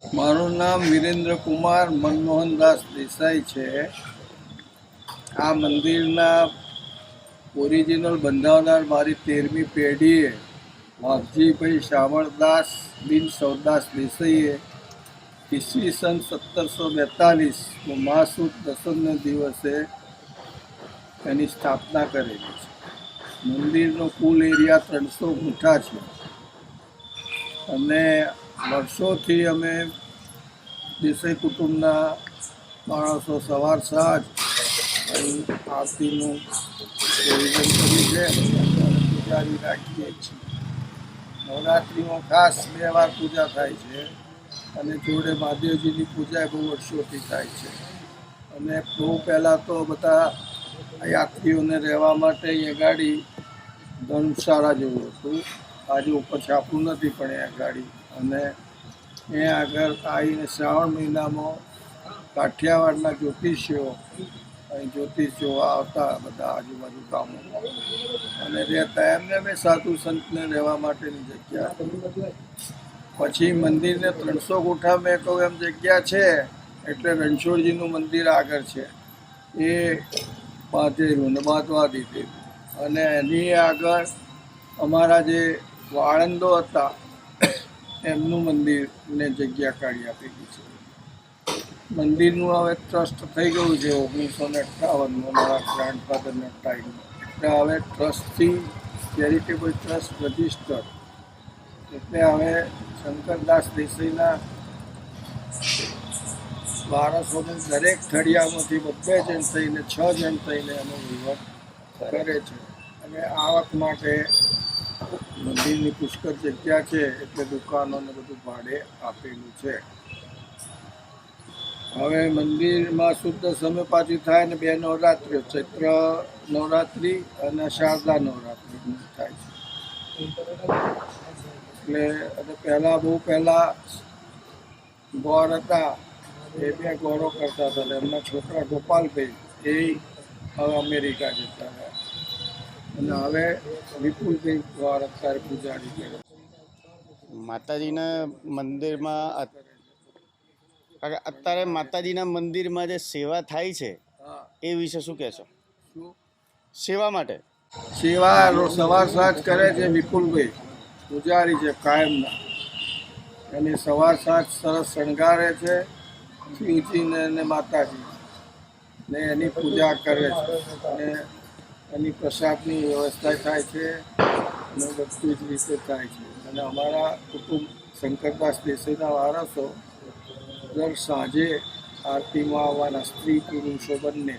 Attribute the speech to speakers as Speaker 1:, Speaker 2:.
Speaker 1: મારું નામ વિરેન્દ્ર કુમાર મનમોહનદાસ દેસાઈ છે. આ મંદિરના ઓરિજિનલ બંધાવનાર મારી 13મી પેઢીએ વાઘજીભાઈ શામળદાસ બિન સૌદાસ દેસાઈએ ઈસવીસન 1742 મહાસુદ દસમના દિવસે એની સ્થાપના કરેલી છે. મંદિરનો કુલ એરિયા 300 ગુંઠા છે અને વર્ષોથી અમે દેસાઈ કુટુંબના માણસો સવાર સાંજ આરતીનું આયોજન કરી છે. પૂજારી રાખીએ છીએ. નવરાત્રિમાં ખાસ 2 વાર પૂજા થાય છે અને જોડે મહાદેવજીની પૂજા બહુ વર્ષોથી થાય છે. અને બહુ પહેલાં તો બધા યાત્રીઓને રહેવા માટે અહીંયા ગાડી ધર્મશાળા જેવું હતું. આજે ઉપર છાપું નથી પણ અહીંયા ગાડી. અને એ આગળ આવીને શ્રાવણ મહિનામાં કાઠિયાવાડના જ્યોતિષીઓ અહીં જ્યોતિષ જોવા આવતા બધા આજુબાજુ ગામોમાં અને રહેતા. એમને મેં સાધુ સંતને રહેવા માટેની જગ્યા. પછી મંદિરને 300 ગુંઠા મેં કહું એમ જગ્યા છે એટલે રણછોડજીનું મંદિર આગળ છે એ બાંધેલું ને બાંધવા દીધેલું. અને એની આગળ અમારા જે વાળંદો હતા એમનું મંદિરને જગ્યા કાઢી આપેલી છે. મંદિરનું હવે ટ્રસ્ટ થઈ ગયું છે 1958માં મારા ગ્રાન્ડફાધરના ટાઈમમાં. એટલે હવે ટ્રસ્ટથી ચેરિટેબલ ટ્રસ્ટ રજિસ્ટર. એટલે હવે શંકરદાસ દેસાઈના વારસોને દરેક થળિયામાંથી બધે જણ થઈને 6 જણ થઈને એનો વહીવટ કરે છે. અને આવક માટે મંદિરની પુષ્કળ જગ્યા છે એટલે દુકાનોને બધું ભાડે આપેલું છે. હવે મંદિરમાં શુદ્ધ સમય પાછી થાય ને 2 નવરાત્રિઓ, ચૈત્ર નવરાત્રિ અને શારદા નવરાત્રિ થાય છે. એટલે અને બહુ પહેલાં ગોર હતા એ 2 ગોરો કરતા હતા. એમના છોકરા ગોપાલભાઈ એ હવે અમેરિકા જતા રહ્યા અને હવે વિપુલભાઈ ગોર અત્યારે પૂજારી કરે.
Speaker 2: માતાજીના મંદિરમાં અત્યારે માતાજીના મંદિરમાં જે સેવા થાય છે એ વિશે શું કહેશો?
Speaker 1: શું
Speaker 2: સેવા માટે
Speaker 1: સેવા સવાર સાંજ કરે છે વિપુલભાઈ, પૂજારી છે કાયમના. એની સવાર સાંજ સરસ શણગારે છે શિવજીને અને માતાજી ને એની પૂજા કરે છે અને એની પ્રસાદની વ્યવસ્થા થાય છે અને બધી જ રીતે થાય છે. અને અમારા કુટુંબ શંકરદાસ દેસાઈના વારસો દર સાંજે આરતીમાં આવવાના, સ્ત્રી પુરુષો બંને.